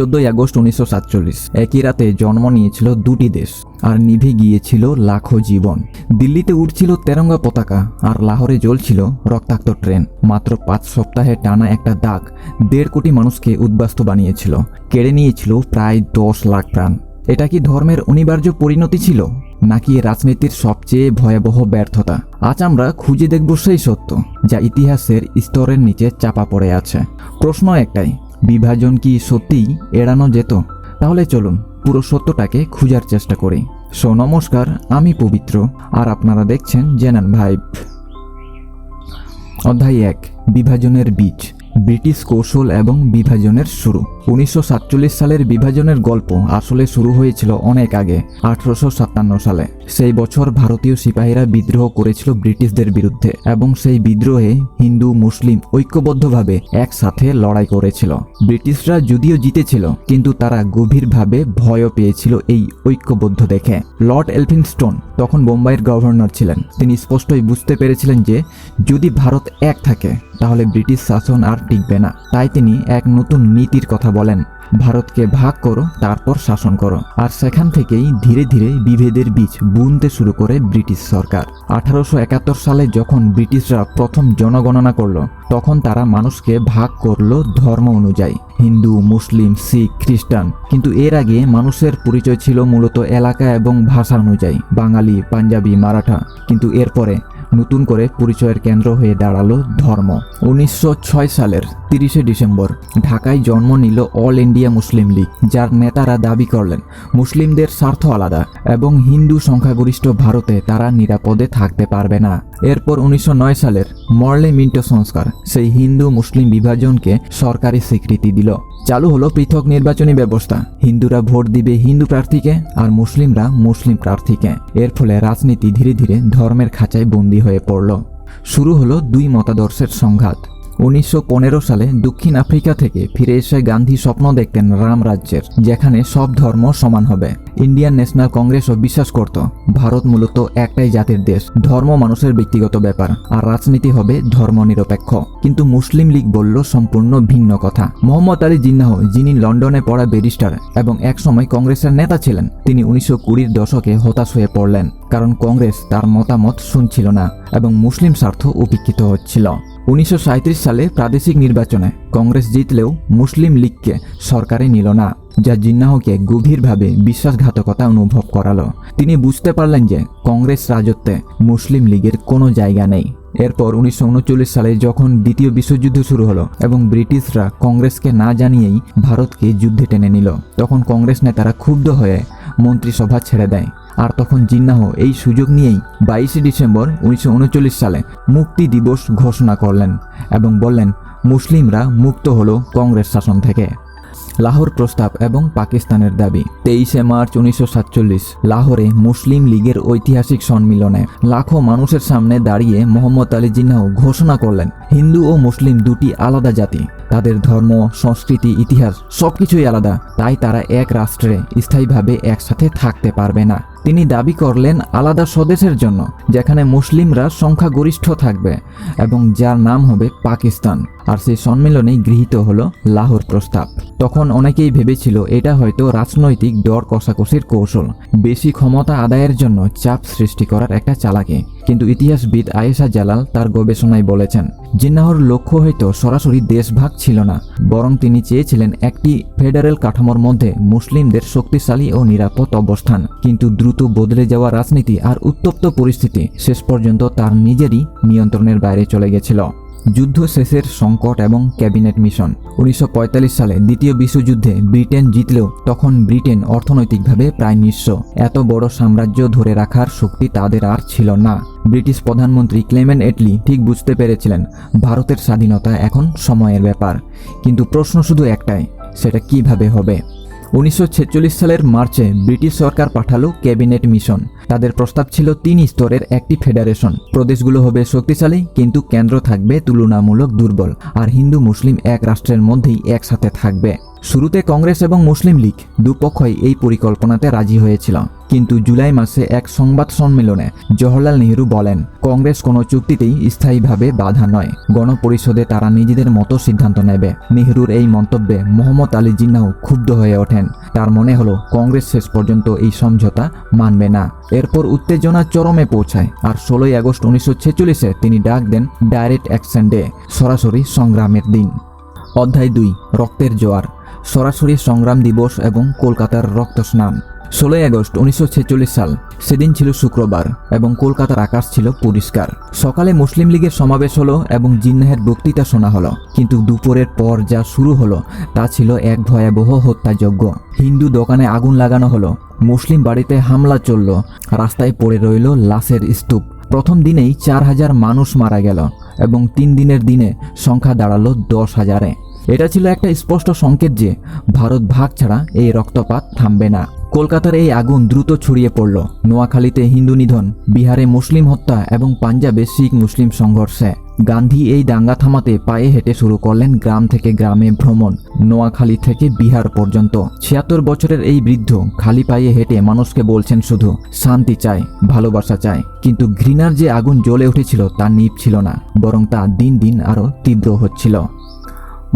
14 August 1947 একই রাতে জন্ম নিয়েছিল দুটি দেশ আর নিভে গিয়েছিল লাখো জীবন। দিল্লিতে উঠছিল তেরঙ্গা পতাকা আর লাহোরে জ্বলছিল রক্তাক্ত ট্রেন। মাত্র 5 সপ্তাহে টানা একটা দাগ 1.5 কোটি মানুষকে উদ্বাস্তু বানিয়েছিল, কেড়ে নিয়েছিল প্রায় 10 লাখ প্রাণ। এটা কি ধর্মের অনিবার্য পরিণতি ছিল, নাকি রাজনীতির সবচেয়ে ভয়াবহ ব্যর্থতা? আজ আমরা খুঁজে দেখব সেই সত্য যা ইতিহাসের স্তরের নিচে চাপা পড়ে আছে। প্রশ্ন একটাই, বিভাজন কি সত্যিই এড়ানো যেত? তাহলে চলুন পুরো সত্যটাকে খুঁজার চেষ্টা করি। নমস্কার, আমি পবিত্র আর আপনারা দেখছেন জেনান ভাইব। অধ্যায় 1, বিভাজনের বীজ, ব্রিটিশ কৌশল এবং বিভাজনের শুরু। 1947 সালের বিভাজনের গল্প আসলে শুরু হয়েছিল অনেক আগে, 1857 সালে। সেই বছর ভারতীয় সিপাহীরা বিদ্রোহ করেছিল ব্রিটিশদের বিরুদ্ধে এবং সেই বিদ্রোহে হিন্দু মুসলিম ঐক্যবদ্ধভাবে একসাথে লড়াই করেছিল। ব্রিটিশরা যদিও জিতেছিল, কিন্তু তারা গভীরভাবে ভয় পেয়েছিল এই ঐক্যবদ্ধ দেখে। লর্ড এলফিনস্টোন তখন বোম্বাইয়ের গভর্নর ছিলেন। তিনি স্পষ্টই বুঝতে পেরেছিলেন যে যদি ভারত এক থাকে তাহলে ব্রিটিশ শাসন আর টিকবে না। তাই তিনি এক নতুন নীতির কথা বলেন, ভারতকে ভাগ করো, তারপর শাসন করো। আর সেখান থেকেই ধীরে ধীরে বিভেদের বীজ বুনতে শুরু করে ব্রিটিশ সরকার। 1871 সালে যখন ব্রিটিশরা প্রথম জনগণনা করলো, তখন তারা মানুষকে ভাগ করলো ধর্ম অনুযায়ী, হিন্দু, মুসলিম, শিখ, খ্রিস্টান। কিন্তু এর আগে মানুষের পরিচয় ছিল মূলত এলাকা এবং ভাষা অনুযায়ী, বাঙালি, পাঞ্জাবি, মারাঠা। কিন্তু এরপরে নতুন করে পরিচয়ের কেন্দ্র হয়ে দাঁড়ালো ধর্ম। 1906 সালের 30 ডিসেম্বর ঢাকায় জন্ম নিল অল ইন্ডিয়া মুসলিম লীগ, যার নেতারা দাবি করলেন মুসলিমদের স্বার্থ আলাদা এবং হিন্দু সংখ্যাগরিষ্ঠ ভারতে তারা নিরাপদে থাকতে পারবে না। এরপর 1909 সালের মর্লে মিন্টো সংস্কার সেই হিন্দু মুসলিম বিভাজনকে সরকারি স্বীকৃতি দিল। চালু হলো পৃথক নির্বাচনী ব্যবস্থা, হিন্দুরা ভোট দিবে হিন্দু প্রার্থীকে আর মুসলিমরা মুসলিম প্রার্থীকে। এর ফলে রাজনীতি ধীরে ধীরে ধর্মের খাঁচায় বন্দী হয়ে পড়ল। শুরু হলো দুই মতাদর্শের সংঘাত। 1915 সালে দক্ষিণ আফ্রিকা থেকে ফিরে এসে গান্ধী স্বপ্ন দেখতেন রামরাজ্যের, যেখানে সব ধর্ম সমান হবে। ইন্ডিয়ান ন্যাশনাল কংগ্রেসও বিশ্বাস করত ভারত মূলত একটাই জাতির দেশ, ধর্ম মানুষের ব্যক্তিগত ব্যাপার আর রাজনীতি হবে ধর্মনিরপেক্ষ। কিন্তু মুসলিম লীগ বলল সম্পূর্ণ ভিন্ন কথা। মোহাম্মদ আলী জিন্নাহ, যিনি লন্ডনে পড়া ব্যারিস্টার এবং একসময় কংগ্রেসের নেতা ছিলেন, তিনি 1920 দশকে হতাশ হয়ে পড়লেন, কারণ কংগ্রেস তার মতামত শুনছিল না এবং মুসলিম স্বার্থ উপেক্ষিত হচ্ছিল। 1937 সালে প্রাদেশিক নির্বাচনে কংগ্রেস জিতলেও মুসলিম লীগকে সরকারে নিল না, যা জিন্নাহকে গভীরভাবে বিশ্বাসঘাতকতা অনুভব করালো। তিনি বুঝতে পারলেন যে কংগ্রেস রাজত্বে মুসলিম লীগের কোনো জায়গা নেই। এরপর 1939 সালে যখন দ্বিতীয় বিশ্বযুদ্ধ শুরু হলো এবং ব্রিটিশরা কংগ্রেসকে না জানিয়েই ভারতকে যুদ্ধে টেনে নিল, তখন কংগ্রেস নেতারা ক্ষুব্ধ হয়ে মন্ত্রিসভা ছেড়ে দেয়। আর তখন জিন্নাহ এই সুযোগ নিয়েই 22 ডিসেম্বর 1939 সালে মুক্তি দিবস ঘোষণা করলেন এবং বললেন মুসলিমরা মুক্ত হলো কংগ্রেস শাসন থেকে। লাহোর প্রস্তাব এবং পাকিস্তানের দাবি। 23 মার্চ 1947 লাহোরে মুসলিম লীগের ঐতিহাসিক সম্মিলনে লাখো মানুষের সামনে দাঁড়িয়ে মোহাম্মদ আলী জিন্নাহ ঘোষণা করলেন হিন্দু ও মুসলিম দুটি আলাদা জাতি, তাদের ধর্ম, সংস্কৃতি, ইতিহাস সবকিছুই আলাদা, তাই তারা এক রাষ্ট্রে স্থায়ীভাবে একসাথে থাকতে পারবে না। তিনি দাবি করলেন আলাদা স্বদেশের জন্য, যেখানে মুসলিমরা সংখ্যাগরিষ্ঠ থাকবে এবং যার নাম হবে পাকিস্তান। আর সেই সম্মেলনেই গৃহীত হলো লাহোর প্রস্তাব। তখন অনেকেই ভেবেছিল এটা হয়তো রাজনৈতিক দর কষাকষির কৌশল, বেশি ক্ষমতা আদায়ের জন্য চাপ সৃষ্টি করার একটা চালাকি। কিন্তু ইতিহাসবিদ আয়েশা জালাল তার গবেষণায় বলেছেন জিন্নাহর লক্ষ্য হয়তো সরাসরি দেশভাগ ছিল না, বরং তিনি চেয়েছিলেন একটি ফেডারেল কাঠামোর মধ্যে মুসলিমদের শক্তিশালী ও নিরাপদ অবস্থান। কিন্তু দ্রুত বদলে যাওয়া রাজনীতি আর উত্তপ্ত পরিস্থিতি শেষ পর্যন্ত তার নিজেরই নিয়ন্ত্রণের বাইরে চলে গেছিল। যুদ্ধ শেষের সংকট এবং ক্যাবিনেট মিশন। 1945 সালে দ্বিতীয় বিশ্বযুদ্ধে ব্রিটেন জিতলেও তখন ব্রিটেন অর্থনৈতিকভাবে প্রায় নিঃস্ব। এত বড় সাম্রাজ্য ধরে রাখার শক্তি তাদের আর ছিল না। ব্রিটিশ প্রধানমন্ত্রী ক্লেমেন্ট এটলি ঠিক বুঝতে পেরেছিলেন ভারতের স্বাধীনতা এখন সময়ের ব্যাপার। কিন্তু প্রশ্ন শুধু একটাই, সেটা কিভাবে হবে? 1946 সালের মার্চে ব্রিটিশ সরকার পাঠালো ক্যাবিনেট মিশন। তাদের প্রস্তাব ছিল 3 স্তরের একটি ফেডারেশন। প্রদেশগুলো হবে শক্তিশালী, কিন্তু কেন্দ্র থাকবে তুলনামূলক দুর্বল, আর হিন্দু মুসলিম এক রাষ্ট্রের মধ্যেই একসাথে থাকবে। শুরুতে কংগ্রেস এবং মুসলিম লীগ দুপক্ষই এই পরিকল্পনাতে রাজি হয়েছিল, কিন্তু জুলাই মাসে এক সংবাদ সম্মেলনে জওহরলাল নেহরু বলেন, কংগ্রেস কোনো চুক্তিতেই স্থায়ীভাবে বাধা নয়, গণপরিষদে তারা নিজেদের মতো সিদ্ধান্ত নেবে। নেহরুর এই মন্তব্যে মোহাম্মদ আলী জিন্নাহ ক্ষুব্ধ হয়ে ওঠেন। তার মনে হলো কংগ্রেস শেষ পর্যন্ত এই সমঝোতা মানবে না। এরপর উত্তেজনা চরমে পৌঁছায়, আর 16 আগস্ট 1946-এ তিনি ডাক দেন ডাইরেক্ট অ্যাকশন ডে, সরাসরি সংগ্রামের দিন। অধ্যায় 2, রক্তের জোয়ার, সরাসরি সংগ্রাম দিবস এবং কলকাতার রক্ত স্নান। 16 আগস্ট 1946 সাল, সেদিন ছিল শুক্রবার এবং কলকাতার আকাশ ছিল পরিষ্কার। সকালে মুসলিম লীগের সমাবেশ হলো এবং জিন্নাহের বক্তৃতা শোনা হলো, কিন্তু দুপুরের পর যা শুরু হলো তা ছিল এক ভয়াবহ হত্যাযজ্ঞ। হিন্দু দোকানে আগুন লাগানো হলো, মুসলিম বাড়িতে হামলা চলল, রাস্তায় পড়ে রইল লাশের স্তূপ। প্রথম দিনেই 4000 মানুষ মারা গেল এবং 3 দিনের দিনে সংখ্যা দাঁড়ালো 10,000-এ। এটা ছিল একটা স্পষ্ট সংকেত যে ভারত ভাগ ছাড়া এই রক্তপাত থামবে না। কলকাতার এই আগুন দ্রুত ছড়িয়ে পড়ল নোয়াখালীতে হিন্দু নিধন, বিহারে মুসলিম হত্যা এবং পাঞ্জাবে শিখ মুসলিম সংঘর্ষে। গান্ধী এই দাঙ্গা থামাতে পায়ে হেঁটে শুরু করলেন গ্রাম থেকে গ্রামে ভ্রমণ, নোয়াখালী থেকে বিহার পর্যন্ত। 76 বছরের এই বৃদ্ধ খালি পায়ে হেঁটে মানুষকে বলছেন শুধু শান্তি চাই, ভালোবাসা চাই। কিন্তু ঘৃণার যে আগুন জ্বলে উঠেছিল তা নিভছিল না, বরং তা দিন দিন আরও তীব্র হচ্ছিল।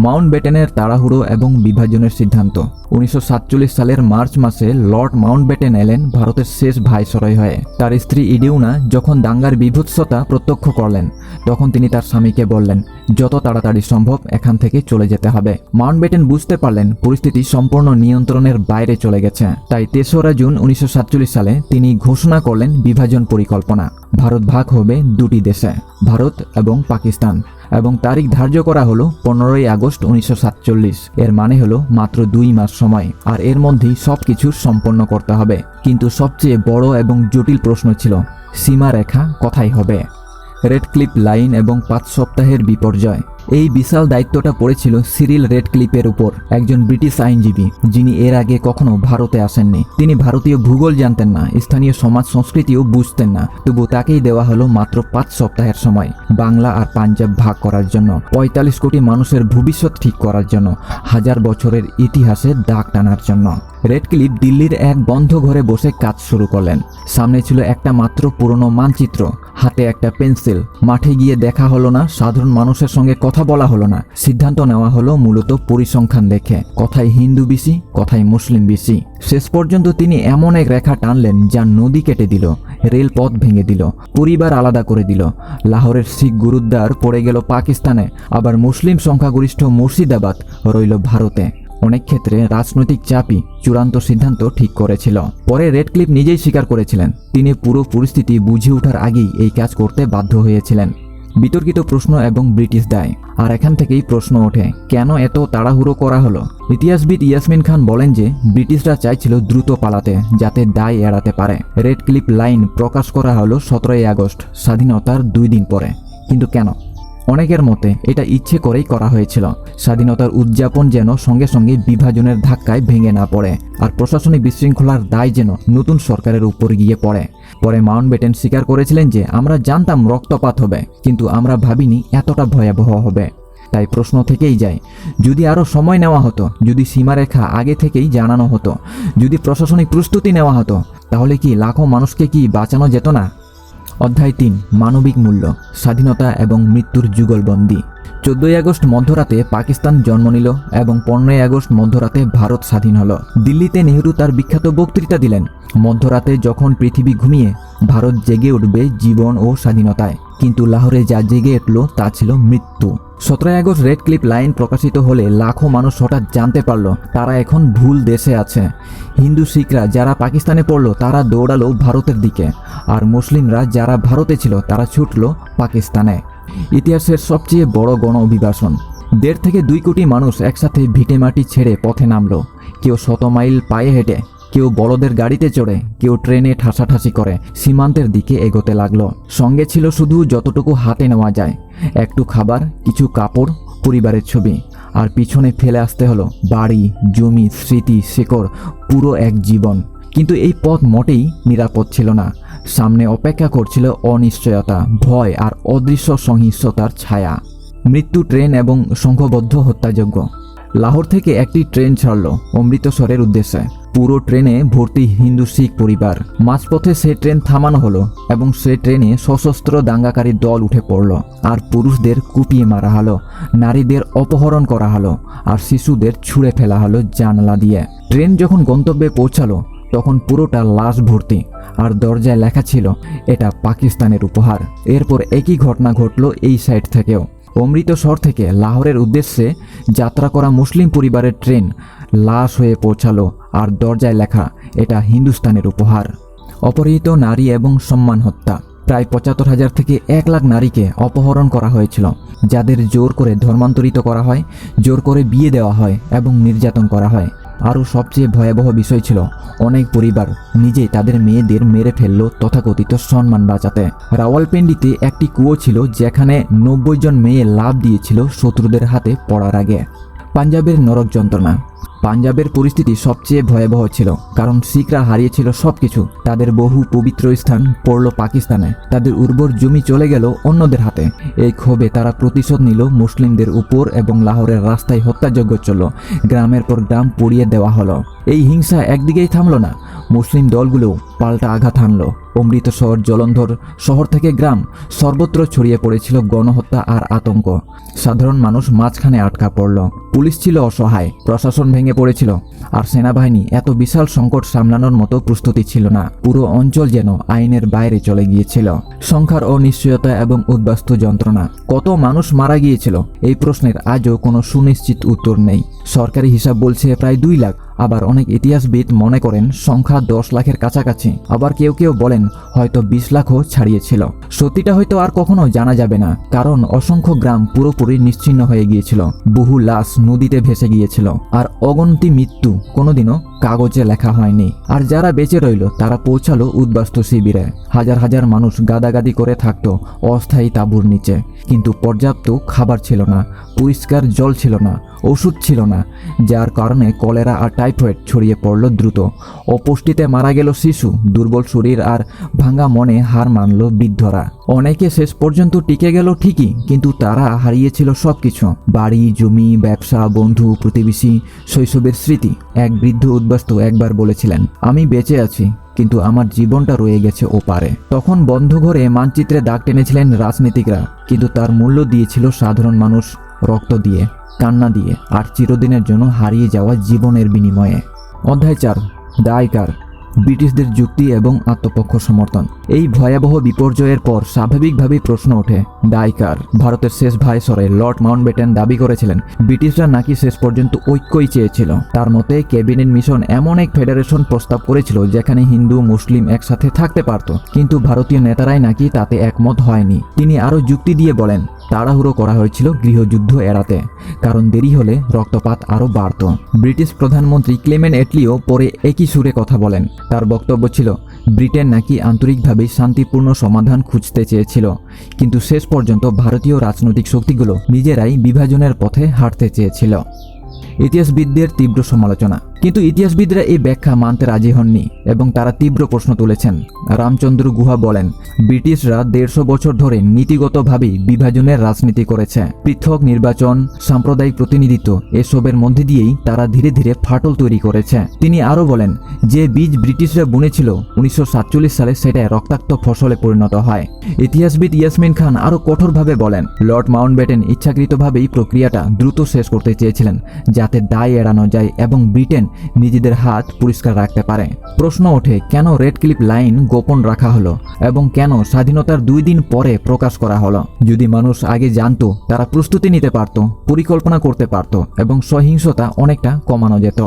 মাউন্টব্যাটেনের তাড়াহুড়ো এবং বিভাজনের সিদ্ধান্ত। 1947 সালের মার্চ মাসে লর্ড মাউন্টব্যাটেন এলেন ভারতের শেষ ভাইসরয় হয়ে। তার স্ত্রী ইডিউনা যখন দাঙ্গার বিভৎসতা প্রত্যক্ষ করলেন, তখন তিনি তার স্বামীকে বললেন, যত তাড়াতাড়ি সম্ভব এখান থেকে চলে যেতে হবে। মাউন্টব্যাটেন বুঝতে পারলেন পরিস্থিতি সম্পূর্ণ নিয়ন্ত্রণের বাইরে চলে গেছে। তাই 3রা জুন 1947 সালে তিনি ঘোষণা করলেন বিভাজন পরিকল্পনা। ভারত ভাগ হবে 2টি দেশে, ভারত এবং পাকিস্তান, এবং তারিখ ধার্য করা হলো 15 আগস্ট 1947। এর মানে হলো মাত্র 2 মাস সময়, আর এর মধ্যেই সবকিছু সম্পন্ন করতে হবে। কিন্তু সবচেয়ে বড় এবং জটিল প্রশ্ন ছিল সীমারেখা কোথায় হবে। রেডক্লিফ লাইন এবং 5 সপ্তাহের বিপর্যয়। এই বিশাল দায়িত্বটা পড়েছিল সিরিল রেডক্লিফের উপর, একজন ব্রিটিশ আইনজীবী যিনি এর আগে কখনো ভারতে আসেননি। তিনি ভারতীয় ভূগোল জানতেন না, স্থানীয় সমাজ সংস্কৃতিও বুঝতেন না। তবু তাকেই দেওয়া হলো মাত্র 5 সপ্তাহের সময় বাংলা আর পাঞ্জাব ভাগ করার জন্য, 45 কোটি মানুষের ভবিষ্যৎ ঠিক করার জন্য, 1000 বছরের ইতিহাসে দাগ টানার জন্য। রেডক্লিফ দিল্লির এক বন্ধ ঘরে বসে কাজ শুরু করলেন। সামনে ছিল একটা মাত্র পুরনো মানচিত্র, হাতে একটা পেন্সিল। মাঠে গিয়ে দেখা হলো না, সাধারণ মানুষের সঙ্গে কথা বলা হলো না। সিদ্ধান্ত নেওয়া হলো মূলত পরিসংখ্যান দেখে, কোথায় হিন্দু বেশি, কোথায় মুসলিম বেশি। শেষ পর্যন্ত তিনি এমন এক রেখা টানলেন যা নদী কেটে দিল, রেলপথ ভেঙে দিল, পরিবার আলাদা করে দিল। লাহোরের শিখ গুরুদ্বার পড়ে গেল পাকিস্তানে, আবার মুসলিম সংখ্যাগরিষ্ঠ মুর্শিদাবাদ রইল ভারতে। অনেক ক্ষেত্রে রাজনৈতিক চাপই চূড়ান্ত সিদ্ধান্ত ঠিক করেছিল। পরে রেডক্লিফ নিজেই স্বীকার করেছিলেন তিনি পুরো পরিস্থিতি বুঝে ওঠার আগেই এই কাজ করতে বাধ্য হয়েছিলেন। বিতর্কিত প্রশ্ন এবং ব্রিটিশ দায়। আর এখান থেকেই প্রশ্ন ওঠে, কেন এত তাড়াহুড়ো করা হলো? ইতিহাসবিদ ইয়াসমিন খান বলেন যে ব্রিটিশরা চাইছিল দ্রুত পালাতে, যাতে দায় এড়াতে পারে। রেডক্লিফ লাইন প্রকাশ করা হলো 17 আগস্ট, স্বাধীনতার 2 দিন পরে। কিন্তু কেন? অনেকের মতে এটা ইচ্ছে করেই করা হয়েছিল, স্বাধীনতার উদযাপন যেন সঙ্গে সঙ্গে বিভাজনের ধাক্কায় ভেঙে না পড়ে, আর প্রশাসনিক বিশৃঙ্খলার দায় যেন নতুন সরকারের উপর গিয়ে পড়ে। পরে মাউন্টব্যাটেন স্বীকার করেছিলেন যে আমরা জানতাম রক্তপাত হবে, কিন্তু আমরা ভাবিনি এতটা ভয়াবহ হবে। তাই প্রশ্ন থেকেই যায়, যদি আরও সময় নেওয়া হতো, যদি সীমারেখা আগে থেকেই জানানো হতো, যদি প্রশাসনিক প্রস্তুতি নেওয়া হতো, তাহলে কি লাখো মানুষকে কি বাঁচানো যেত না? অধ্যায় 3, মানবিক মূল্য, স্বাধীনতা এবং মৃত্যুর যুগলবন্দি। 14 আগস্ট মধ্যরাতে পাকিস্তান জন্ম নিল এবং 15 আগস্ট মধ্যরাতে ভারত স্বাধীন হলো। দিল্লিতে নেহরু তার বিখ্যাত বক্তৃতা দিলেন, মধ্যরাতে যখন পৃথিবী ঘুমিয়ে ভারত জেগে উঠবে জীবন ও স্বাধীনতায়। কিন্তু লাহোরে যা জেগে উঠল তা ছিল মৃত্যু। 17 আগস্ট রেডক্লিফ লাইন প্রকাশিত হলে লাখো মানুষ হঠাৎ জানতে পারল তারা এখন ভুল দেশে আছে। হিন্দু শিখরা যারা পাকিস্তানে পড়ল তারা দৌড়ালো ভারতের দিকে, আর মুসলিমরা যারা ভারতে ছিল তারা ছুটল পাকিস্তানে। ইতিহাসের সবচেয়ে বড় গণ অভিবাসন। 1.5 থেকে 2 কোটি মানুষ একসাথে ভিটেমাটি ছেড়ে পথে নামলো। কেউ 100 মাইল পায়ে হেঁটে, কেউ বড়দের গাড়িতে চড়ে, কেউ ট্রেনে ঠাসাঠাসি করে সীমান্তের দিকে এগোতে লাগলো। সঙ্গে ছিল শুধু যতটুকু হাতে নেওয়া যায়, একটু খাবার, কিছু কাপড়, পরিবারের ছবি, আর পিছনে ফেলে আসতে হলো বাড়ি, জমি, স্মৃতি, শেকড়, পুরো এক জীবন। কিন্তু এই পথ মোটেই নিরাপদ ছিল না। সামনে অপেক্ষা করছিল অনিশ্চয়তা, ভয় আর অদৃশ্য সহিংসতার ছায়া। মৃত্যু, ট্রেন এবং সংঘবদ্ধ হত্যাযজ্ঞ। লাহোর থেকে একটি ট্রেন ছাড়ল অমৃতসরের উদ্দেশ্যে। পুরো ট্রেনে ভর্তি হিন্দু শিখ পরিবার। মাঝপথে সে ট্রেন থামানো হলো এবং সে ট্রেনে সশস্ত্র দাঙ্গাকারী দল উঠে পড়ল, আর পুরুষদের কুপিয়ে মারা হলো, নারীদের অপহরণ করা হলো, আর শিশুদের ছুঁড়ে ফেলা হলো জানালা দিয়ে। ট্রেন যখন গন্তব্যে পৌঁছালো তখন পুরোটা লাশ ভর্তি, আর দরজায় লেখা ছিল, এটা পাকিস্তানের উপহার। এরপর একই ঘটনা ঘটল এই সাইড থেকেও। অমৃতসর থেকে লাহোরের উদ্দেশ্যে যাত্রা করা মুসলিম পরিবারের ট্রেন লাশ হয়ে পৌঁছালো, আর দরজায় লেখা, এটা হিন্দুস্তানের উপহার। অপহৃত নারী এবং সম্মান হত্যা। প্রায় ৭৫,০০০ থেকে ১ লাখ নারীকে অপহরণ করা হয়েছিল, যাদের জোর করে ধর্মান্তরিত করা হয়, জোর করে বিয়ে দেওয়া হয় এবং নির্যাতন করা হয়। আরও সবচেয়ে ভয়াবহ বিষয় ছিল, অনেক পরিবার নিজেই তাদের মেয়েদের মেরে ফেলল তথাকথিত সম্মান বাঁচাতে। রাওয়ালপিন্ডিতে একটি কুয়ো ছিল যেখানে ৯০ জন মেয়ে লাফ দিয়েছিল শত্রুদের হাতে পড়ার আগে। পাঞ্জাবের নরক যন্ত্রণা। পাঞ্জাবের পরিস্থিতি সবচেয়ে ভয়াবহ ছিল, কারণ শিখরা হারিয়েছিল সবকিছু। তাদের বহু পবিত্র স্থান পড়ল পাকিস্তানে, তাদের উর্বর জমি চলে গেল অন্যদের হাতে। এই ক্ষোভে তারা প্রতিশোধ নিল মুসলিমদের উপর এবং লাহোরের রাস্তায় হত্যাযজ্ঞ চলল, গ্রামের পর গ্রাম পুড়িয়ে দেওয়া হলো। এই হিংসা একদিকেই থামল না, মুসলিম দলগুলো পাল্টা আঘাত হানল। অমৃতসর, জলন্ধর শহর থেকে গ্রাম সর্বত্র ছড়িয়ে পড়েছিল গণহত্যা আর আতঙ্ক। সাধারণ মানুষ মাঝখানে আটকা পড়ল। পুলিশ ছিল অসহায়, প্রশাসন ভেঙে পড়েছিল, আর সেনাবাহিনী এত বিশাল সংকট সামলানোর মতো প্রস্তুতি ছিল না। পুরো অঞ্চল যেন আইনের বাইরে চলে গিয়েছিল। সংখ্যার অনিশ্চয়তা এবং উদ্বাস্তু যন্ত্রণা। কত মানুষ মারা গিয়েছিল এই প্রশ্নের আজও কোনো সুনিশ্চিত উত্তর নেই। সরকারি হিসাব বলছে প্রায় ২ লাখ, আবার অনেক ইতিহাসবিদ মনে করেন সংখ্যা ১০ লাখের কাছাকাছি, আবার কেউ কেউ বলেন হয়তো ২০ লাখও ছাড়িয়েছিল। সত্যিটা হয়তো আর কখনো জানা যাবে না, কারণ অসংখ্য গ্রাম পুরোপুরি নিশ্চিহ্ন হয়ে গিয়েছিল, বহু লাশ নদীতে ভেসে গিয়েছিল, আর অগণিত মৃত্যু কোনোদিনও কাগজে লেখা হয়নি। আর যারা বেঁচে রইল তারা পৌঁছালো উদ্বাস্তু শিবিরে। হাজার হাজার মানুষ গাদাগাদি করে থাকতো অস্থায়ী তাঁবুর নিচে, কিন্তু পর্যাপ্ত খাবার ছিল না, পরিষ্কার জল ছিল না, ওষুধ ছিল না, যার কারণে কলেরা আর টাইফয়েড ছড়িয়ে পড়ল দ্রুত। অপুষ্টিতে মারা গেল শিশু, দুর্বল শরীর আর ভাঙা মনে হার মানল বৃদ্ধরা। অনেকে শেষ পর্যন্ত টিকে গেল ঠিকই, কিন্তু তারা হারিয়েছিল সবকিছু, বাড়ি, জমি, ব্যবসা, বন্ধু, প্রতিবেশী, শৈশবের স্মৃতি। এক বৃদ্ধ উদ্বাস্তু একবার বলেছিলেন, আমি বেঁচে আছি, কিন্তু আমার জীবনটা রয়ে গেছে ওপারে। তখন বন্ধ ঘরে মানচিত্রে দাগ টেনেছিলেন রাজনীতিকরা, কিন্তু তার মূল্য দিয়েছিল সাধারণ মানুষ, রক্ত দিয়ে, কান্না দিয়ে, আর চিরদিনের জন্য হারিয়ে যাওয়া জীবনের বিনিময়ে। অধ্যায় ৪, দায় কার? ব্রিটিশদের যুক্তি এবং আত্মপক্ষ সমর্থন। এই ভয়াবহ বিপর্যয়ের পর স্বাভাবিকভাবেই প্রশ্ন ওঠে, দায় কার? ভারতের শেষ ভাইসরয় লর্ড মাউন্টব্যাটেন দাবি করেছিলেন ব্রিটিশরা নাকি শেষ পর্যন্ত ঐক্যই চেয়েছিল। তার মতে ক্যাবিনেট মিশন এমন এক ফেডারেশন প্রস্তাব করেছিল যেখানে হিন্দু মুসলিম একসাথে থাকতে পারত, কিন্তু ভারতীয় নেতারাই নাকি তাতে একমত হয়নি। তিনি আরও যুক্তি দিয়ে বলেন, তাড়াহুড়ো করা হয়েছিল গৃহযুদ্ধ এড়াতে, কারণ দেরি হলে রক্তপাত আরও বাড়ত। ব্রিটিশ প্রধানমন্ত্রী ক্লেমেন্ট অ্যাটলিও পরে একই সুরে কথা বলেন। তার বক্তব্য ছিল, ব্রিটেন নাকি আন্তরিকভাবে শান্তিপূর্ণ সমাধান খুঁজতে চেয়েছিল, কিন্তু শেষ পর্যন্ত ভারতীয় রাজনৈতিক শক্তিগুলো নিজেরাই বিভাজনের পথে হাঁটতে চেয়েছিল। ইতিহাসবিদদের তীব্র সমালোচনা। কিন্তু ইতিহাসবিদরা এই ব্যাখ্যা মানতে রাজি হননি এবং তারা তীব্র প্রশ্ন তুলেছেন। রামচন্দ্র গুহা বলেন, ব্রিটিশরা ১৫০ বছর ধরে নীতিগতভাবেই বিভাজনের রাজনীতি করেছে। পৃথক নির্বাচন, সাম্প্রদায়িক প্রতিনিধিত্ব, এসবের মধ্যে দিয়েই তারা ধীরে ধীরে ফাটল তৈরি করেছে। তিনি আরও বলেন, যে বীজ ব্রিটিশরা বুনেছিল ১৯৪৭ সালে, সেটা রক্তাক্ত ফসলে পরিণত হয়। ইতিহাসবিদ ইয়াসমিন খান আরও কঠোরভাবে বলেন, লর্ড মাউন্টব্যাটেন ইচ্ছাকৃতভাবেই প্রক্রিয়াটা দ্রুত শেষ করতে চেয়েছিলেন, যাতে দায় এড়ানো যায় এবং ব্রিটেন নিজেদের হাত পরিষ্কার রাখতে পারে। প্রশ্ন ওঠে, কেন রেড ক্লিফ লাইন গোপন রাখা হলো এবং কেন স্বাধীনতার ২ দিন পরে প্রকাশ করা হলো? যদি মানুষ আগে জানতো, তারা প্রস্তুতি নিতে পারত, পরিকল্পনা করতে পারত এবং সহিংসতা অনেকটা কমানো যেত।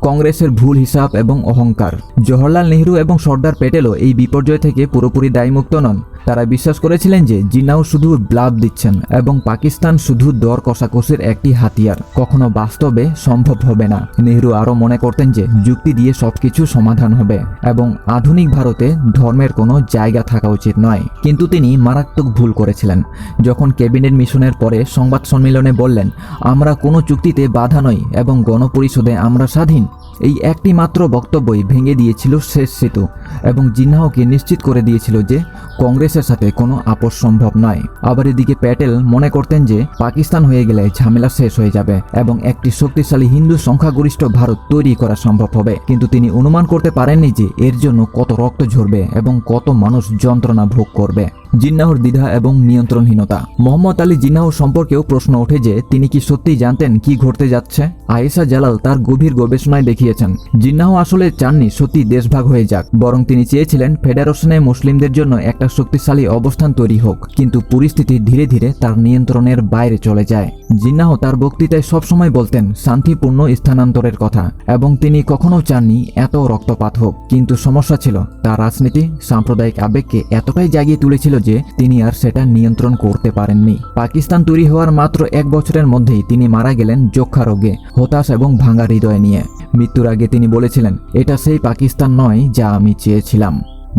কংগ্রেসের ভুল হিসাব এবং অহংকার। জওহরলাল নেহরু এবং সর্দার প্যাটেলও এই বিপর্যয় থেকে পুরোপুরি দায়মুক্ত নন। তারা বিশ্বাস করেছিলেন যে জিন্নাও শুধু ব্লাফ দিচ্ছেন এবং পাকিস্তান শুধু দর কষাকষির একটি হাতিয়ার, কখনো বাস্তবে সম্ভব হবে না। নেহরু আরও মনে করতেন যে যুক্তি দিয়ে সবকিছু সমাধান হবে এবং আধুনিক ভারতে ধর্মের কোনো জায়গা থাকা উচিত নয়। কিন্তু তিনি মারাত্মক ভুল করেছিলেন যখন ক্যাবিনেট মিশনের পরে সংবাদ সম্মেলনে বললেন, আমরা কোনো চুক্তিতে বাধা নই এবং গণপরিষদে আমরা স্বাধীন। এই একটি মাত্র বক্তব্যই ভেঙে দিয়েছিল শেষ সেতু এবং জিন্নাহকে নিশ্চিত করে দিয়েছিল যে কংগ্রেসের সাথে কোনো আপোষ সম্ভব নয়। আবার এদিকে প্যাটেল মনে করতেন যে পাকিস্তান হয়ে গেলে ঝামেলা শেষ হয়ে যাবে এবং একটি শক্তিশালী হিন্দু সংখ্যাগরিষ্ঠ ভারত তৈরি করা সম্ভব হবে, কিন্তু তিনি অনুমান করতে পারেননি যে এর জন্য কত রক্ত ঝরবে এবং কত মানুষ যন্ত্রণা ভোগ করবে। জিন্নাহর দ্বিধা এবং নিয়ন্ত্রণহীনতা। মোহাম্মদ আলী জিন্নাহ সম্পর্কেও প্রশ্ন ওঠে যে তিনি কি সত্যিই জানতেন কি ঘটতে যাচ্ছে। আয়েশা জালাল তার গভীর গবেষণায় দেখিয়েছেন জিন্নাহ আসলে চাননি সত্যি দেশভাগ হয়ে যাক, বরং তিনি চেয়েছিলেন ফেডারেশনে মুসলিমদের জন্য একটা শক্তিশালী অবস্থান তৈরি হোক, কিন্তু পরিস্থিতি ধীরে ধীরে তার নিয়ন্ত্রণের বাইরে চলে যায়। জিন্নাহ তার বক্তৃতায় সবসময় বলতেন শান্তিপূর্ণ স্থানান্তরের কথা এবং তিনি কখনো চাননি এত রক্তপাত হোক, কিন্তু সমস্যা ছিল তার রাজনীতি সাম্প্রদায়িক আবেগকে এতটাই জাগিয়ে তুলেছিল যে তিনি আর সেটা নিয়ন্ত্রণ করতে পারেননি। পাকিস্তান তৈরি হওয়ার মাত্র 1 বছরের মধ্যেই তিনি মারা গেলেন যক্ষা রোগে, হতাশ এবং ভাঙা হৃদয় নিয়ে। মৃত্যুর আগে তিনি বলেছিলেন, এটা সেই পাকিস্তান নয় যা আমি চেয়েছিলাম।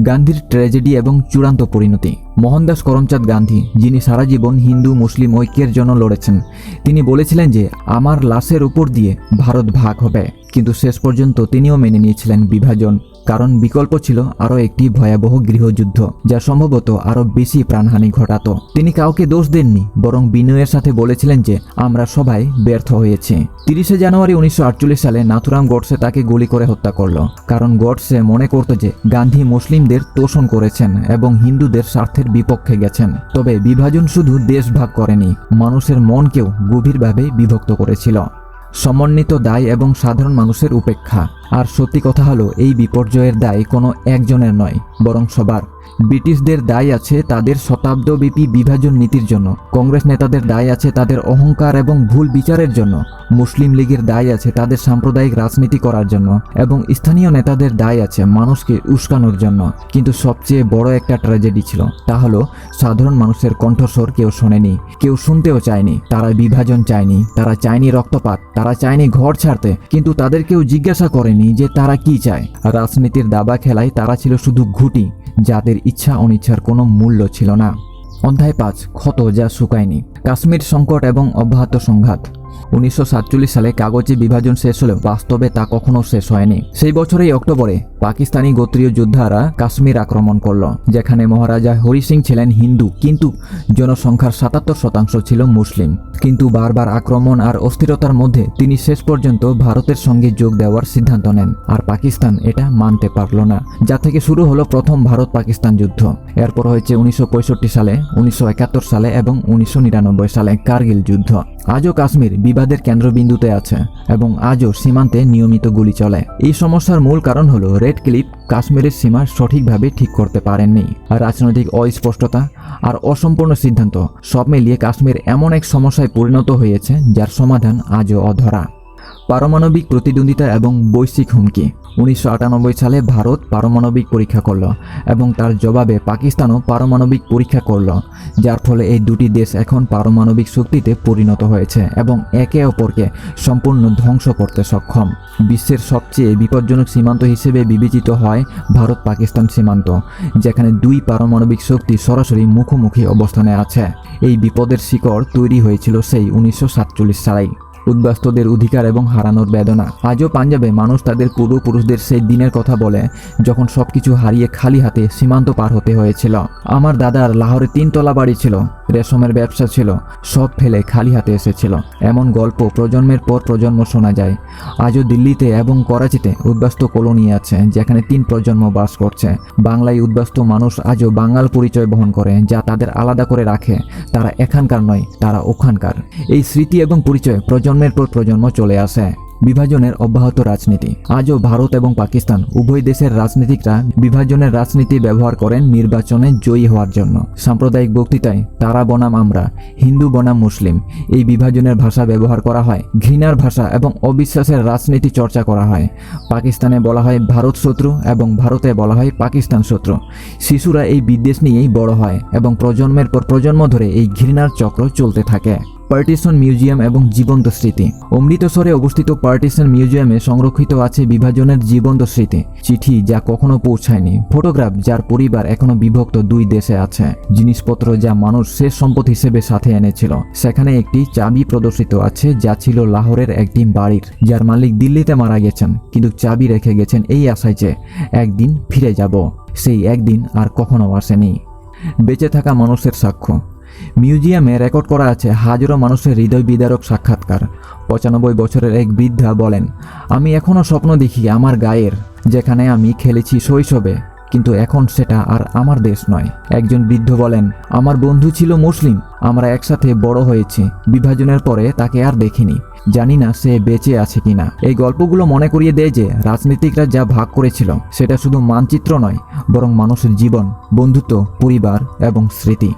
গান্ধীর ট্র্যাজেডি এবং চূড়ান্ত পরিণতি। মোহনদাস করমচাঁদ গান্ধী, যিনি সারা জীবন হিন্দু মুসলিম ঐক্যের জন্য লড়েছেন, তিনি বলেছিলেন যে আমার লাশের উপর দিয়ে ভারত ভাগ হবে, কিন্তু শেষ পর্যন্ত তিনিও মেনে নিয়েছিলেন বিভাজন, কারণ বিকল্প ছিল আরও একটি ভয়াবহ গৃহযুদ্ধ যা সম্ভবত আরও বেশি প্রাণহানি ঘটাতো। তিনি কাউকে দোষ দেননি, বরং বিনয়ের সাথে বলেছিলেন যে আমরা সবাই ব্যর্থ হয়েছি। 30 জানুয়ারি 1948 সালে নাথুরাম গডসে তাকে গুলি করে হত্যা করল, কারণ গডসে মনে করত যে গান্ধী মুসলিমদের তোষণ করেছেন এবং হিন্দুদের স্বার্থের বিপক্ষে গেছেন। তবে বিভাজন শুধু দেশ ভাগ করেনি, মানুষের মনকেও গভীরভাবে বিভক্ত করেছিল। সমন্বিত দায় এবং সাধারণ মানুষের উপেক্ষা। আর সত্যি কথা হলো এই বিপর্যয়ের দায় কোনো একজনের নয়, বরং সবার। ব্রিটিশদের দায় আছে তাদের শতাব্দব্যাপী বিভাজন নীতির জন্য, কংগ্রেস নেতাদের দায় আছে তাদের অহংকার এবং ভুল বিচারের জন্য, মুসলিম লীগের দায় আছে তাদের সাম্প্রদায়িক রাজনীতি করার জন্য এবং স্থানীয় নেতাদের দায় আছে মানুষকে উস্কানোর জন্য। কিন্তু সবচেয়ে বড় একটা ট্র্যাজেডি ছিল, তা হলো সাধারণ মানুষের কণ্ঠস্বর কেউ শোনেনি, কেউ শুনতেও চায়নি। তারা বিভাজন চায়নি, তারা চায়নি রক্তপাত, তারা চায়নি ঘর ছাড়তে, কিন্তু তাদের কেউ জিজ্ঞাসা করেনি যে তারা কি চায়। রাজনীতির দাবা খেলায় তারা ছিল শুধু ঘুঁটি, যাদের ইচ্ছা অনিচ্ছার কোনো মূল্য ছিল না। অধ্যায় 5, ক্ষত যা শুকায়নি। কাশ্মীর সংকট এবং অব্যাহত সংঘাত। 1947 সালে কাগজে বিভাজন শেষ হলেও বাস্তবে তা কখনো শেষ হয়নি। সেই বছরেই অক্টোবরে পাকিস্তানি গোত্রীয় যোদ্ধারা কাশ্মীর আক্রমণ করল, যেখানে মহারাজা হরি সিং ছিলেন হিন্দু, কিন্তু জনসংখ্যার 77% ছিল মুসলিম। কিন্তু বারবার আক্রমণ আর অস্থিরতার মধ্যে তিনি শেষ পর্যন্ত ভারতের সঙ্গে যোগ দেওয়ার সিদ্ধান্ত নেন, আর পাকিস্তান এটা মানতে পারল না, যা থেকে শুরু হলো প্রথম ভারত পাকিস্তান যুদ্ধ। এরপর হয়েছে 1965 সালে, 1971 সালে এবং 1999 সালে কার্গিল যুদ্ধ। আজও কাশ্মীর বিবাদের কেন্দ্রবিন্দুতে আছে এবং আজও সীমান্তে নিয়মিত গুলি চলে। এই সমস্যার মূল কারণ হলো রেড ক্লিফ কাশ্মীরের সীমা সঠিকভাবে ঠিক করতে পারেননি। রাজনৈতিক অস্পষ্টতা আর অসম্পূর্ণ সিদ্ধান্ত সব মিলিয়ে কাশ্মীর এমন এক সমস্যায় পরিণত হয়েছে যার সমাধান আজও অধরা। পারমাণবিক প্রতিদ্বন্দ্বিতা এবং বৈশ্বিক হুমকি। 1998 সালে ভারত পারমাণবিক পরীক্ষা করল এবং তার জবাবে পাকিস্তানও পারমাণবিক পরীক্ষা করল, যার ফলে এই দুটি দেশ এখন পারমাণবিক শক্তিতে পরিণত হয়েছে এবং একে অপরকে সম্পূর্ণ ধ্বংস করতে সক্ষম। বিশ্বের সবচেয়ে বিপজ্জনক সীমান্ত হিসেবে বিবেচিত হয় ভারত পাকিস্তান সীমান্ত, যেখানে দুই পারমাণবিক শক্তি সরাসরি মুখোমুখি অবস্থানে আছে। এই বিপদের শিকড় তৈরি হয়েছিল সেই 1947 সালেই। উদ্বাস্তুদের অধিকার এবং হারানোর বেদনা। আজও পাঞ্জাবে মানুষ তাদের পূর্বপুরুষদের সেই দিনের কথা বলে যখন সবকিছু হারিয়ে খালি হাতে সীমান্ত পার হতে হয়েছিল। আমার দাদার লাহোরে 3 তলা বাড়ি ছিল, রেশমের ব্যবসা ছিল, সব ফেলে খালি হাতে এসেছিল। এমন গল্প প্রজন্মের পর প্রজন্ম শোনা যায়। আজও দিল্লিতে এবং করাচিতে উদ্বাস্তু কলোনি আছে যেখানে 3 প্রজন্ম বাস করছে। বাংলায় উদ্বাস্তু মানুষ আজও বাঙাল পরিচয় বহন করে, যা তাদের আলাদা করে রাখে। তারা এখানকার নয়, তারা ওখানকার। এই স্মৃতি এবং পরিচয় প্রজন্মের পর প্রজন্ম চলে আসে। বিভাজনের অব্যাহত রাজনীতি। আজও ভারত এবং পাকিস্তান উভয় দেশের রাজনীতিকরা বিভাজনের রাজনীতি ব্যবহার করেন নির্বাচনে জয়ী হওয়ার জন্য। সাম্প্রদায়িক বক্তৃতায় তারা বনাম আমরা, হিন্দু বনাম মুসলিম, এই বিভাজনের ভাষা ব্যবহার করা হয়। ঘৃণার ভাষা এবং অবিশ্বাসের রাজনীতি চর্চা করা হয়। পাকিস্তানে বলা হয় ভারত শত্রু এবং ভারতে বলা হয় পাকিস্তান শত্রু। শিশুরা এই বিদ্বেষ নিয়েই বড় হয় এবং প্রজন্মের পর প্রজন্ম ধরে এই ঘৃণার চক্র চলতে থাকে। পার্টিশন মিউজিয়াম এবং জীবন্ত স্মৃতি। অমৃতসরে অবস্থিত পার্টিশন মিউজিয়ামে সংরক্ষিত আছে বিভাজনের জীবন্ত স্মৃতি, চিঠি যা কখনো পৌঁছায়নি, ফটোগ্রাফ যার পরিবার এখনো বিভক্ত দুই দেশে আছে, জিনিসপত্র যা মানুষ শেষ সম্পদ হিসেবে সাথে এনেছিল। সেখানে একটি চাবি প্রদর্শিত আছে যা ছিল লাহোরের একটি বাড়ির, যার মালিক দিল্লিতে মারা গেছেন, কিন্তু চাবি রেখে গেছেন এই আশায় যে একদিন ফিরে যাব। সেই একদিন আর কখনো আসেনি। বেঁচে থাকা মানুষের সাক্ষ্য। মিউজিয়ামে রেকর্ড করা আছে হাজারো মানুষের হৃদয় বিদারক সাক্ষাৎকার। 95 বছরের এক বৃদ্ধা বলেন, আমি এখনও স্বপ্ন দেখি আমার গায়ের, যেখানে আমি খেলেছি শৈশবে, কিন্তু এখন সেটা আর আমার দেশ নয়। একজন বৃদ্ধ বলেন, আমার বন্ধু ছিল মুসলিম, আমরা একসাথে বড় হয়েছি, বিভাজনের পরে তাকে আর দেখিনি, জানি না সে বেঁচে আছে কিনা। এই গল্পগুলো মনে করিয়ে দেয় যে রাজনীতিকরা যা ভাগ করেছিল সেটা শুধু মানচিত্র নয়, বরং মানুষের জীবন, বন্ধুত্ব, পরিবার এবং স্মৃতি।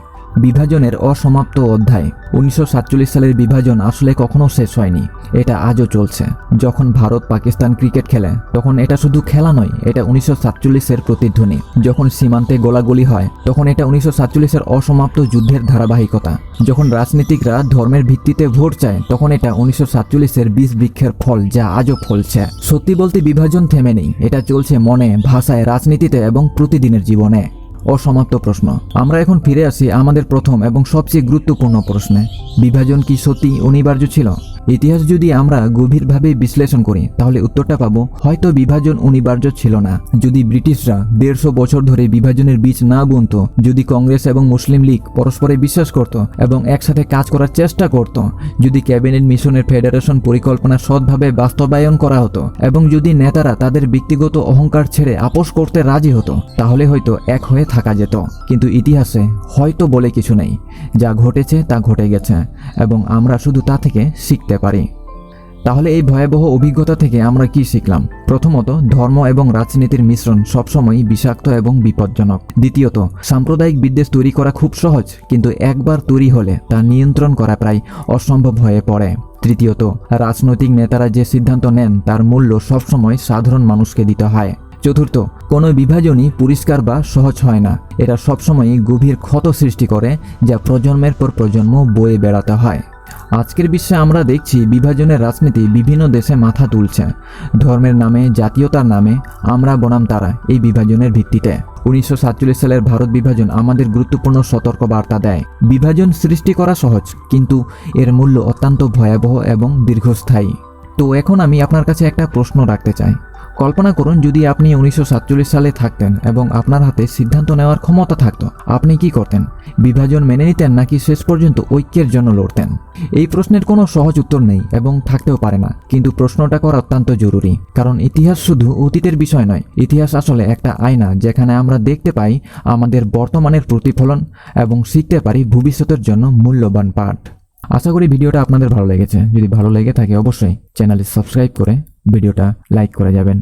বিভাজনের অসমাপ্ত অধ্যায়। 1947 সালের বিভাজন আসলে কখনো শেষ হয়নি, এটা আজও চলছে। যখন ভারত পাকিস্তান ক্রিকেট খেলে তখন এটা শুধু খেলা নয়, এটা 1947-এর প্রতিধ্বনি। যখন সীমান্তে গোলাগুলি হয় তখন এটা 1947-এর অসমাপ্ত যুদ্ধের ধারাবাহিকতা। যখন রাজনীতিকরা ধর্মের ভিত্তিতে ভোট চায় তখন এটা 1947-এর বীজ বৃক্ষের ফল যা আজও ফলছে। সত্যি বলতে বিভাজন থেমে নেই, এটা চলছে মনে, ভাষায়, রাজনীতিতে এবং প্রতিদিনের জীবনে। অসমাপ্ত প্রশ্ন। আমরা এখন ফিরে আসি আমাদের প্রথম এবং সবচেয়ে গুরুত্বপূর্ণ প্রশ্নে, বিভাজন কি সত্যি অনিবার্য ছিল? ইতিহাস যদি আমরা গভীরভাবে বিশ্লেষণ করি তাহলে উত্তরটা পাবো, হয়তো বিভাজন অনিবার্য ছিল না। যদি ব্রিটিশরা 150 বছর ধরে বিভাজনের বীজ না বুনত, যদি কংগ্রেস এবং মুসলিম লীগ পরস্পরে বিশ্বাস করত এবং একসাথে কাজ করার চেষ্টা করত, যদি ক্যাবিনেট মিশনের ফেডারেশন পরিকল্পনা সৎভাবে বাস্তবায়ন করা হতো এবং যদি নেতারা তাদের ব্যক্তিগত অহংকার ছেড়ে আপোষ করতে রাজি হতো, তাহলে হয়তো এক হয়ে থাকা যেত। কিন্তু ইতিহাসে হয়তো বলে কিছু নেই, যা ঘটেছে তা ঘটে গেছে এবং আমরা শুধু তা থেকে শিখতে পারি। তাহলে এই ভয়াবহ অভিজ্ঞতা থেকে আমরা কি শিখলাম? প্রথমত, ধর্ম এবং রাজনীতির মিশ্রণ সবসময়ই বিষাক্ত এবং বিপজ্জনক। দ্বিতীয়ত, সাম্প্রদায়িক বিদ্বেষ তৈরি করা খুব সহজ, কিন্তু একবার তৈরি হলে তা নিয়ন্ত্রণ করা প্রায় অসম্ভব হয়ে পড়ে। তৃতীয়ত, রাজনৈতিক নেতারা যে সিদ্ধান্ত নেন তার মূল্য সবসময় সাধারণ মানুষকে দিতে হয়। চতুর্থ, কোনো বিভাজনই পরিষ্কার বা সহজ হয় না, এটা সবসময়ই গভীর ক্ষত সৃষ্টি করে যা প্রজন্মের পর প্রজন্ম বয়ে বেড়াতে হয়। আজকের বিশ্বে আমরা দেখছি বিভাজনের রাজনীতি বিভিন্ন দেশে মাথা তুলছে। ধর্মের নামে, জাতীয়তার নামে, আমরা বনাম তারা, এই বিভাজনের ভিত্তিতে। 1947 সালের ভারত বিভাজন আমাদের গুরুত্বপূর্ণ সতর্ক বার্তা দেয়। বিভাজন সৃষ্টি করা সহজ, কিন্তু এর মূল্য অত্যন্ত ভয়াবহ এবং দীর্ঘস্থায়ী। তো এখন আমি আপনার কাছে একটা প্রশ্ন রাখতে চাই। কল্পনা করুন যদি আপনি 1947 সালে থাকতেন এবং আপনার হাতে সিদ্ধান্ত নেওয়ার ক্ষমতা থাকতো, আপনি কি করতেন? বিভাজন মেনে নিতেন নাকি শেষ পর্যন্ত ঐক্যের জন্য লড়তেন? এই প্রশ্নের কোনো সহজ উত্তর নেই এবং থাকতেও পারে না, কিন্তু প্রশ্নটা করা অত্যন্ত জরুরি। কারণ ইতিহাস শুধু অতীতের বিষয় নয়, ইতিহাস আসলে একটা আয়না যেখানে আমরা দেখতে পাই আমাদের বর্তমানের প্রতিফলন এবং শিখতে পারি ভবিষ্যতের জন্য মূল্যবান পাঠ। আশা করি ভিডিওটা আপনাদের ভালো লেগেছে। যদি ভালো লেগে থাকে অবশ্যই চ্যানেলটি সাবস্ক্রাইব করে ভিডিওটা লাইক করে যাবেন।